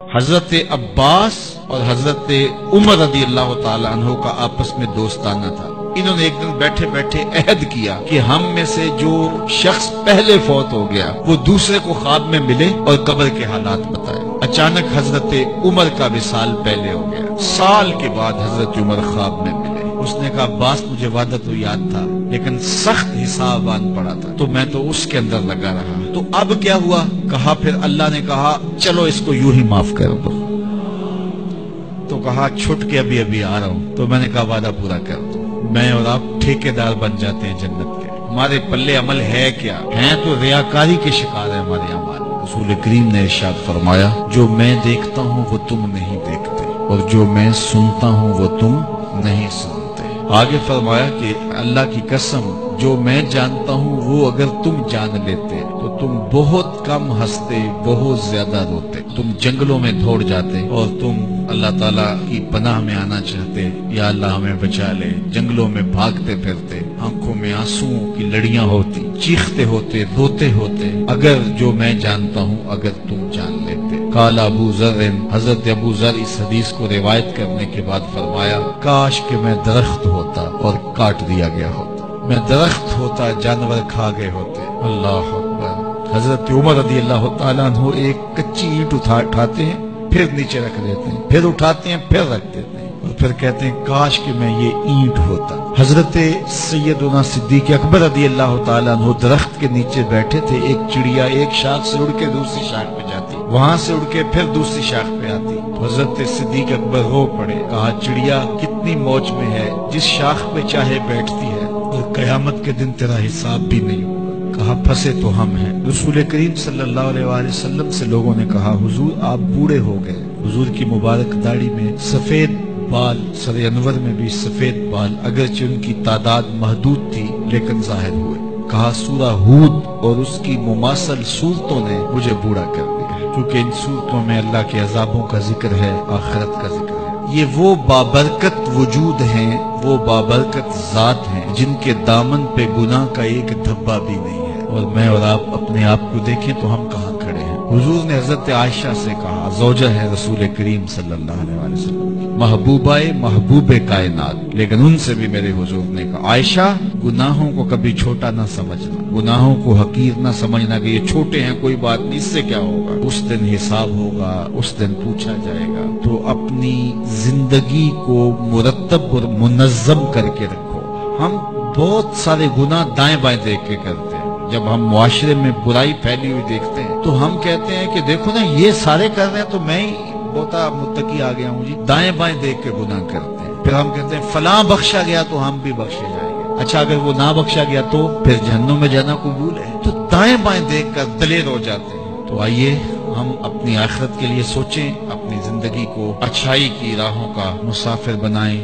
حضرت عباس اور حضرت عمر رضی اللہ تعالی عنہ کا آپس میں دوستانہ تھا۔ انہوں نے ایک دن بیٹھے بیٹھے عہد کیا کہ ہم میں سے جو شخص پہلے فوت ہو گیا وہ دوسرے کو خواب میں ملے اور قبر کے حالات بتائے۔ اچانک حضرت عمر کا وصال پہلے ہو گیا۔ سال کے بعد حضرت عمر خواب میں ملے۔ اس نے کہا عباس مجھے وعدہ تو یاد تھا لیکن سخت حساب آن پڑا تھا تو میں تو اس کے اندر لگا رہا، تو اب کیا ہوا؟ کہا پھر اللہ نے کہا چلو اس کو یوں ہی معاف کر دو۔ تو کہا چھٹ کے ابھی ابھی آ رہا ہوں۔ تو میں نے کہا وعدہ پورا کر دو، میں اور آپ ٹھیکیدار بن جاتے ہیں جنت کے۔ ہمارے پلے عمل ہے کیا؟ ہیں تو ریاکاری کے شکار ہے ہمارے اعمال۔ رسول کریم نے ارشاد فرمایا جو میں دیکھتا ہوں وہ تم نہیں دیکھتے اور جو میں سنتا ہوں وہ تم نہیں سنتے۔ آگے فرمایا کہ اللہ کی قسم جو میں جانتا ہوں وہ اگر تم جان لیتے تو تم بہت کم ہنستے، بہت زیادہ روتے، تم جنگلوں میں دوڑ جاتے اور تم اللہ تعالیٰ کی پناہ میں آنا چاہتے، یا اللہ ہمیں بچا لے، جنگلوں میں بھاگتے پھرتے، آنکھوں میں آنسوؤں کی لڑیاں ہوتی، چیختے ہوتے، روتے ہوتے، اگر جو میں جانتا ہوں اگر تم جان لیتے۔ قال ابو ذر، حضرت ابو ذر اس حدیث کو روایت کرنے کے بعد فرمایا کاش کہ میں درخت ہوتا اور کاٹ دیا گیا ہوتا، میں درخت ہوتا جانور کھا گئے ہوتے۔ اللہ اکبر۔ حضرت عمر رضی اللہ تعالیٰ عنہ ایک کچی اینٹ اٹھاتے ہیں پھر نیچے رکھ دیتے ہیں، پھر اٹھاتے ہیں پھر رکھ دیتے ہیں اور پھر کہتے ہیں کاش کہ میں یہ اینٹ ہوتا۔ حضرت سیدنا صدیق اکبر رضی اللہ تعالیٰ عنہ درخت کے نیچے بیٹھے تھے، ایک چڑیا ایک شاخ سے اڑ کے دوسری شاخ پہ جاتی، وہاں سے اڑ کے پھر دوسری شاخ پہ آتی، تو حضرت صدیق اکبر رو پڑے، کہا چڑیا کتنی موج میں ہے، جس شاخ پہ چاہے بیٹھتی ہے اور قیامت کے دن تیرا حساب بھی نہیں ہوگا۔ کہا پھنسے تو ہم ہیں۔ رسول کریم صلی اللہ علیہ وآلہ وسلم سے لوگوں نے کہا حضور آپ بوڑھے ہو گئے۔ حضور کی مبارک داڑھی میں سفید بال، سر انور میں بھی سفید بال، اگرچہ ان کی تعداد محدود تھی لیکن ظاہر ہوئے۔ کہا سورہ ہود اور اس کی مماثل صورتوں نے مجھے بوڑھا کر دیا، کیونکہ ان صورتوں میں اللہ کے عذابوں کا ذکر ہے، آخرت کا ذکر ہے۔ یہ وہ بابرکت وجود ہیں، وہ بابرکت ذات ہیں جن کے دامن پہ گناہ کا ایک دھبا بھی نہیں ہے، اور میں اور آپ اپنے آپ کو دیکھیں تو ہم کہاں کھڑے ہیں۔ حضور نے حضرت عائشہ سے کہا، زوجہ ہے رسول کریم صلی اللہ علیہ وسلم، محبوبہ محبوب کائنات، لیکن ان سے بھی میرے حضور نے کہا عائشہ گناہوں کو کبھی چھوٹا نہ سمجھنا، گناہوں کو حقیر نہ سمجھنا کہ یہ چھوٹے ہیں کوئی بات نہیں، اس سے کیا ہوگا، اس دن حساب ہوگا، اس دن پوچھا جائے گا۔ تو اپنی زندگی کو مرتب اور منظم کر کے رکھو۔ ہم بہت سارے گناہ دائیں بائیں دیکھ کے کرتے ہیں، جب ہم معاشرے میں برائی پھیلی ہوئی دیکھتے ہیں تو ہم کہتے ہیں کہ دیکھو نا یہ سارے کر رہے ہیں تو میں ہی بہت متقی آ گیا ہوں جی، دائیں بائیں دیکھ کے گناہ کرتے ہیں۔ پھر ہم کہتے ہیں فلاں بخشا گیا تو ہم بھی بخشے جائیں گے، اچھا اگر وہ نہ بخشا گیا تو پھر جہنم میں جانا قبول ہے، تو دائیں بائیں دیکھ کر دلیر ہو جاتے ہیں۔ تو آئیے ہم اپنی آخرت کے لیے سوچیں، اپنی زندگی کو اچھائی کی راہوں کا مسافر بنائیں۔